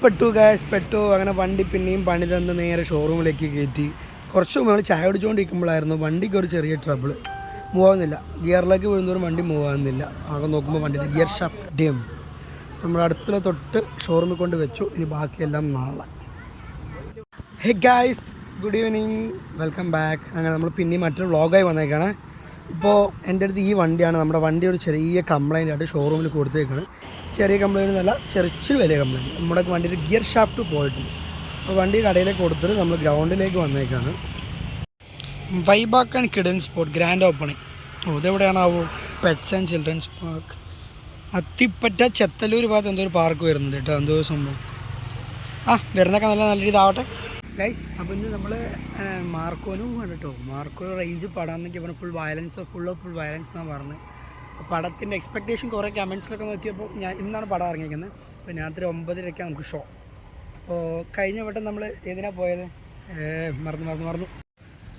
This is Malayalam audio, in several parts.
പെട്ടു അങ്ങനെ വണ്ടി പിന്നെയും പണി തന്ന് നേരെ ഷോറൂമിലേക്ക് കയറ്റി. കുറച്ച് മുമ്പ് നമ്മൾ ചായ കുടിച്ചുകൊണ്ടിരിക്കുമ്പോഴായിരുന്നു വണ്ടിക്ക് ഒരു ചെറിയ ട്രബിൾ. മൂവ് ആവുന്നില്ല, ഗിയറിലേക്ക് വീഴുന്നവരും വണ്ടി മൂവ് ആവുന്നില്ല. ആകെ നോക്കുമ്പോൾ വണ്ടിയുടെ ഗിയർ ഷാഫ്റ്റ് ഡേം നമ്മൾ അടുത്തുള്ള തൊട്ട് ഷോറൂമിൽ കൊണ്ട് വെച്ചു. ഇനി ബാക്കിയെല്ലാം നാളെ. Hey guys, good evening, welcome back. അങ്ങനെ നമ്മൾ പിന്നെയും മറ്റൊരു വ്ളോഗായി വന്നേക്കാണ്. ഇപ്പോൾ എൻ്റെ അടുത്ത് ഈ വണ്ടിയാണ്. നമ്മുടെ വണ്ടി ഒരു ചെറിയ കംപ്ലൈൻ്റ് ആയിട്ട് ഷോറൂമിൽ കൊടുത്തേക്കാണ്. ചെറിയ കംപ്ലൈൻറ്റ് എന്നല്ല, ചെറിയൊരു വലിയ കംപ്ലൈൻറ്റ്. നമ്മുടെ വണ്ടിയുടെ ഗിയർ ഷാഫ്റ്റ് പോയിട്ടുണ്ട്. അപ്പോൾ വണ്ടി കടയിലേക്ക് കൊടുത്തിട്ട് നമ്മൾ ഗ്രൗണ്ടിലേക്ക് വന്നേക്കാണ്. വൈബാക്ക് ആൻഡ് കിഡൻ സ്പോട്ട് ഗ്രാൻഡ് ഓപ്പണിംഗ്. ഇതെവിടെയാണാവോ? Pets and children's park. Athippatta Chethallur ഭാഗത്ത് എന്തോ ഒരു പാർക്ക് വരുന്നുണ്ട് കേട്ടോ, എന്തോ സംഭവം. വരുന്നൊക്കെ നല്ല ഇതാവട്ടെ ഗൈസ്. അപ്പോൾ ഇന്ന് നമ്മൾ മാർക്കോനും കണ്ടിട്ടോ. മാർക്കോ റേഞ്ച് പടം എന്നൊക്കെ പറഞ്ഞാൽ ഫുൾ വയലൻസ് എന്നാണ് പറഞ്ഞത്. പടത്തിൻ്റെ എക്സ്പെക്റ്റേഷൻ കുറേ കമൻസിലൊക്കെ നോക്കിയപ്പോൾ ഇന്നാണ് പടം ഇറങ്ങിയിരിക്കുന്നത്. അപ്പോൾ രാത്രി 9:30 നമുക്ക് ഷോ. അപ്പോൾ കഴിഞ്ഞ വട്ടം നമ്മൾ ഏതിനാണ് പോയത്? മറന്നു.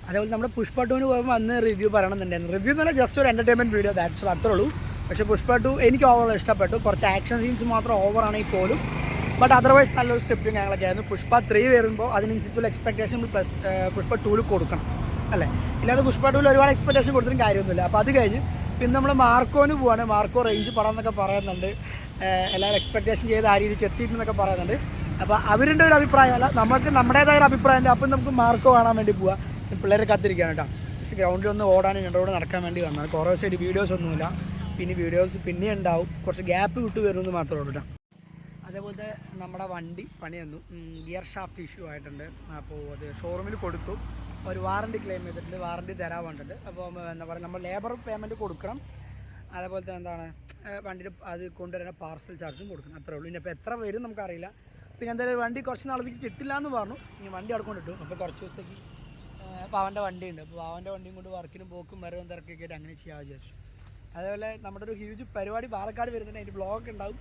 അതേപോലെ നമ്മുടെ പുഷ്പ 2 പോയപ്പോൾ അന്ന് റിവ്യൂ പറയണമെന്നുണ്ടായിരുന്നു. റിവ്യൂ എന്ന് പറഞ്ഞാൽ ജസ്റ്റ് ഒരു എൻ്റർടൈൻമെൻറ്റ് വീഡിയോ, ദാറ്റ്സ് അത്രേ ഉള്ളൂ. പക്ഷേ പുഷ്പ 2 എനിക്ക് ഓവർ ഇഷ്ടപ്പെട്ടു. കുറച്ച് ആക്ഷൻ സീൻസ് മാത്രം ഓവറാണെങ്കിൽ പോലും ബട്ട് അതർവൈസ് നല്ലൊരു സ്ക്രിപ്റ്റിംഗ് ഞങ്ങളൊക്കെ ആയിരുന്നു. പുഷ്പ 3 വരുമ്പോൾ അതിനനുസരിച്ചുള്ള എക്സ്പെക്റ്റേഷൻ പുഷ്പ 2 കൊടുക്കണം അല്ലേ? ഇല്ലാതെ പുഷ്പ 2 ഒരുപാട് എക്സ്പെക്റ്റേഷൻ കൊടുത്തിട്ടും കാര്യമൊന്നുമില്ല. അപ്പോൾ അത് കഴിഞ്ഞ് പിന്നെ നമ്മൾ മാർക്കോന് പോവാണ്. മാർക്കോ റേഞ്ച് പടം എന്നൊക്കെ പറയുന്നുണ്ട്. എല്ലാവരും എക്സ്പെക്റ്റേഷൻ ചെയ്ത് ആ രീതിക്ക് എത്തിയിട്ടുണ്ടെന്നൊക്കെ പറയുന്നുണ്ട്. അപ്പോൾ അവരുടെ ഒരു അഭിപ്രായമല്ല, നമുക്ക് നമ്മുടേതായ ഒരു അഭിപ്രായമുണ്ട്. അപ്പം നമുക്ക് മാർക്കോ കാണാൻ വേണ്ടി പോവാം. പിള്ളേരെ കാത്തിരിക്കുകയാണ് കേട്ടോ. പക്ഷേ ഗ്രൗണ്ടിൽ ഒന്ന് ഓടാനും ഞങ്ങളോട് നടക്കാൻ വേണ്ടി വന്നാൽ കുറേ സൈഡ് വീഡിയോസ് ഒന്നുമില്ല. പിന്നെ വീഡിയോസ് പിന്നെ ഉണ്ടാവും, കുറച്ച് ഗ്യാപ്പ് വിട്ട് വരുമെന്ന് മാത്രമേ ഉള്ളൂ കേട്ടോ. അതേപോലത്തെ നമ്മുടെ വണ്ടി പണി തന്നു. ഗിയർ ഷാഫ്റ്റ് ഇഷ്യൂ ആയിട്ടുണ്ട്. അപ്പോൾ അത് ഷോറൂമിൽ കൊടുത്തു. ഒരു വാറണ്ടി ക്ലെയിം ചെയ്തിട്ടുണ്ട്, വാറണ്ടി തരാൻ വേണ്ടിയിട്ട്. അപ്പോൾ എന്താ പറയുക, നമ്മൾ ലേബർ പേയ്മെൻറ്റ് കൊടുക്കണം. അതേപോലെ തന്നെ എന്താണ് വണ്ടിയിൽ അത് കൊണ്ടുവരുന്ന പാർസൽ ചാർജും കൊടുക്കണം. അത്രേ ഉള്ളൂ. ഇനി അപ്പോൾ എത്ര വരും നമുക്കറിയില്ല. പിന്നെ എന്തായാലും വണ്ടി കുറച്ച് നാളത്തേക്ക് കിട്ടില്ല എന്ന് പറഞ്ഞു. ഇനി വണ്ടി അവിടെ കൊണ്ടിട്ടു. അപ്പോൾ കുറച്ച് ദിവസത്തേക്ക് പാവൻ്റെ വണ്ടിയുണ്ട്. അപ്പോൾ പാവൻ്റെ വണ്ടിയും കൊണ്ട് വർക്കിനും പോക്കും വരവും തിരക്കൊക്കെ ആയിട്ട് അങ്ങനെ ചെയ്യാൻ വിചാരിച്ചു. അതേപോലെ നമ്മുടെ ഒരു ഹ്യൂജ് പരിപാടി പാലക്കാട് വരുന്നുണ്ട്. അതിൻ്റെ ബ്ലോഗ് ഉണ്ടാവും,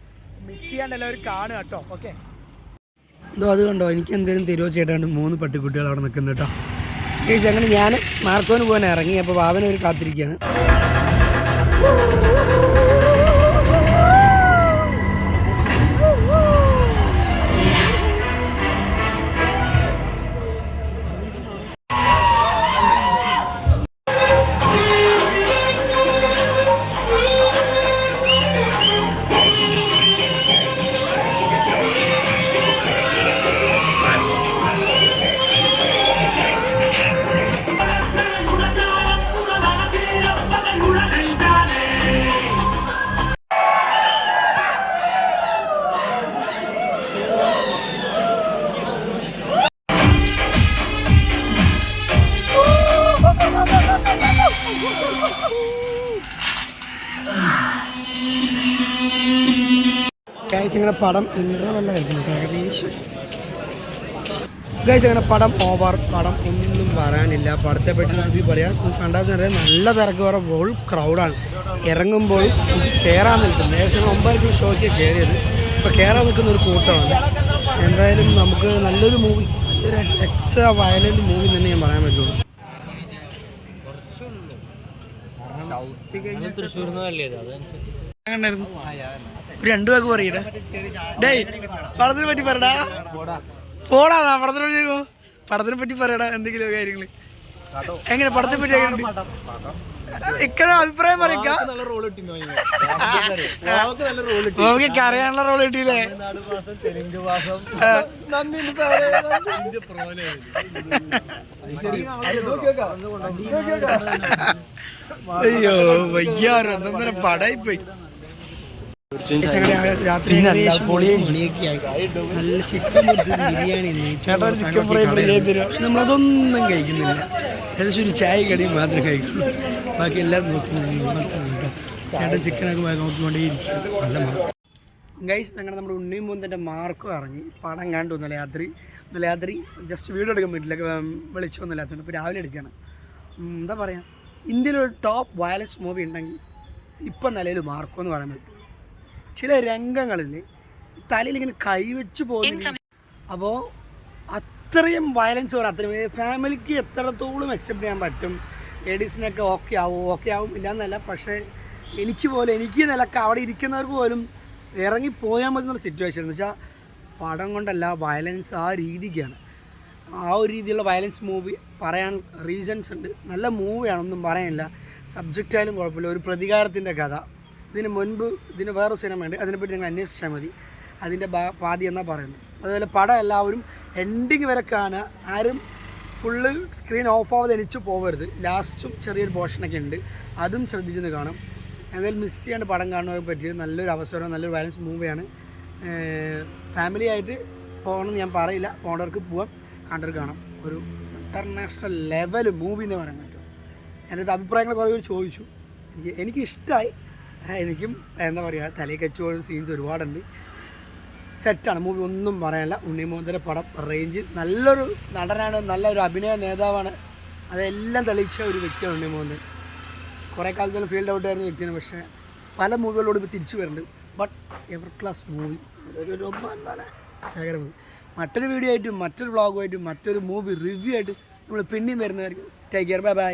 മിസ് ചെയ്യാണ്ട് എല്ലാവരും കാണുക കേട്ടോ. ഓക്കെ, എന്തോ അത് കണ്ടോ, എനിക്ക് എന്തെങ്കിലും തരുമോ ചേട്ടാണ്ട് 3 പട്ടിക്കുട്ടികൾ അവിടെ നിൽക്കുന്നു കേട്ടോ. ചേച്ചി അങ്ങനെ ഞാൻ മാർക്കോന് പോകാൻ ഇറങ്ങി. അപ്പോൾ ഭാവനൊരു കാത്തിരിക്കുകയാണ്. ഗൈസ് ഇങ്ങനെ പടം ഇൻ്റർവെല്ലായിരിക്കും ഏകദേശം. ഗൈസ് അങ്ങനെ പടം ഓവർ, പടം ഒന്നും പറയാനില്ല. പടത്തെ പറ്റി റിവ്യൂ പറയാം. കണ്ടാൽ അറിയാം, നല്ല തിരക്ക് വരെ ഫുൾ ക്രൗഡാണ്. ഇറങ്ങുമ്പോൾ കയറാൻ നിൽക്കുന്നത് ഏകദേശം 9 ഷോയ്ക്ക് കയറിയത്. ഇപ്പോൾ കയറാൻ നിൽക്കുന്ന ഒരു കൂട്ടമാണ്. എന്തായാലും നമുക്ക് നല്ലൊരു മൂവി, ഒരു എക്സ്ട്രാ വയലൻ്റ് മൂവി തന്നെ ഞാൻ പറയാൻ പറ്റുള്ളൂ. ഒരു 2 വാക്ക് പറയടേ. ഡേയ് പടത്തിനെ പറ്റി പറയടാ. പോടാ, പടത്തിനെ പറ്റി പറയടാ എന്തെങ്കിലും കാര്യങ്ങൾ. എങ്ങനെ പടത്തെ പറ്റി ഇക്കടെ അഭിപ്രായം പറയിക്ക. അറിയാനുള്ള റോൾ കിട്ടിയില്ലേ? അയ്യോ വയ്യാറോ, എന്തെങ്കിലും പടായിപ്പോയി. രാത്രി മണിയൊക്കെ ആയി. നല്ല ചിക്കൻ ബിരിയാണി, നമ്മളതൊന്നും കഴിക്കുന്നില്ല. ഏകദേശം ഒരു ചായ കടിയും മാത്രമേ കഴിക്കുള്ളൂ. ബാക്കി എല്ലാം നോക്കുന്നത് ചേട്ടൻ ചിക്കനൊക്കെ നോക്കിക്കൊണ്ടേയിരിക്കും. നല്ല ഗൈസ് അങ്ങനെ നമ്മുടെ ഉണ്ണിയും മൂന്നിൻ്റെ മാർക്കും ഇറങ്ങി. പടം കണ്ടു. ഇന്നലെ രാത്രി ജസ്റ്റ് വീഡിയോ എടുക്കാൻ പറ്റില്ല, വിളിച്ചൊന്നുമില്ലാത്തതുകൊണ്ട് ഇപ്പോൾ രാവിലെ എടുക്കുകയാണ്. എന്താ പറയുക, ഇന്ത്യയിലൊരു ടോപ്പ് വയലൻസ് മൂവി ഉണ്ടെങ്കിൽ ഇപ്പം നിലയിൽ മാർക്കോ എന്ന് പറയാൻ പറ്റും. ചില രംഗങ്ങളിൽ തലയിൽ ഇങ്ങനെ കൈവച്ച് പോകുന്നു. അപ്പോൾ അത്രയും വയലൻസ് പറയാം. അത്രയും ഫാമിലിക്ക് എത്രത്തോളം അക്സെപ്റ്റ് ചെയ്യാൻ പറ്റും. ലേഡീസിനൊക്കെ ഓക്കെ ആവും ഇല്ലയെന്നല്ല. പക്ഷേ എനിക്ക് നിലക്ക് അവിടെ ഇരിക്കുന്നവർക്ക് പോലും ഇറങ്ങിപ്പോയാൽ മതി എന്നുള്ള സിറ്റുവേഷൻ എന്ന് വെച്ചാൽ പടം കൊണ്ടല്ല, വയലൻസ് ആ രീതിക്കാണ്. ആ ഒരു രീതിയിലുള്ള വയലൻസ് മൂവി പറയാൻ റീസൺസ് ഉണ്ട്. നല്ല മൂവിയാണ്, ഒന്നും പറയാനില്ല. സബ്ജക്റ്റ് ആയാലും കുഴപ്പമില്ല. ഒരു പ്രതികാരത്തിൻ്റെ കഥ. ഇതിന് മുൻപ് വേറൊരു സിനിമയുണ്ട്, അതിനെപ്പറ്റി നിങ്ങൾ അന്വേഷിച്ചാൽ മതി. അതിൻ്റെ പാതി എന്നാണ് പറയുന്നത്. അതുപോലെ പടം എല്ലാവരും എൻഡിങ് വരെ കാണുക. ആരും ഫുള്ള് സ്ക്രീൻ ഓഫ് ആവാതെ എണിച്ചു പോകരുത്. ലാസ്റ്റും ചെറിയൊരു പോർഷനൊക്കെ ഉണ്ട്, അതും ശ്രദ്ധിച്ചെന്ന് കാണും. എന്തായാലും മിസ് ചെയ്യാണ്ട് പടം കാണുന്നതിനെ പറ്റിയത് നല്ലൊരു അവസരം, നല്ലൊരു വയലൻസ് മൂവിയാണ്. ഫാമിലി ആയിട്ട് പോകണമെന്ന് ഞാൻ പറയില്ല, പോകേണ്ടവർക്ക് പോവാം, കണ്ടവർക്ക് കാണാം. ഒരു ഇൻ്റർനാഷണൽ ലെവൽ മൂവി എന്ന് പറയാൻ പറ്റും. എൻ്റെ അഭിപ്രായങ്ങൾ കുറേ പേര് ചോദിച്ചു. എനിക്കിഷ്ടമായി. എനിക്കും എന്താ പറയുക, തലയിൽ കച്ചുപോകുന്ന സീൻസ് ഒരുപാടുണ്ട്. സെറ്റാണ് മൂവി, ഒന്നും പറയാനില്ല. ഉണ്ണിമോഹൻ്റെ പടം റേഞ്ച്, നല്ലൊരു നടനാണ്, നല്ലൊരു അഭിനയ നേതാവാണ്. അതെല്ലാം തെളിയിച്ച ഒരു വ്യക്തിയാണ് ഉണ്ണിമോഹൻ. കുറേ കാലത്തോളം ഫീൽഡ് ഔട്ട് ആയിരുന്ന വ്യക്തിയാണ്, പക്ഷേ പല മൂവികളോട് ഇപ്പോൾ തിരിച്ചു വരുന്നുണ്ട്. ബട്ട് എവർ ക്ലാസ് മൂവി, ഒന്നും എന്താണ് ശേഖര മൂവി. മറ്റൊരു വീഡിയോ ആയിട്ടും മറ്റൊരു വ്ളോഗുമായിട്ടും മറ്റൊരു മൂവി റിവ്യൂ ആയിട്ട് നമ്മൾ പിന്നെയും വരുന്നതായിരിക്കും. Take care, bye bye.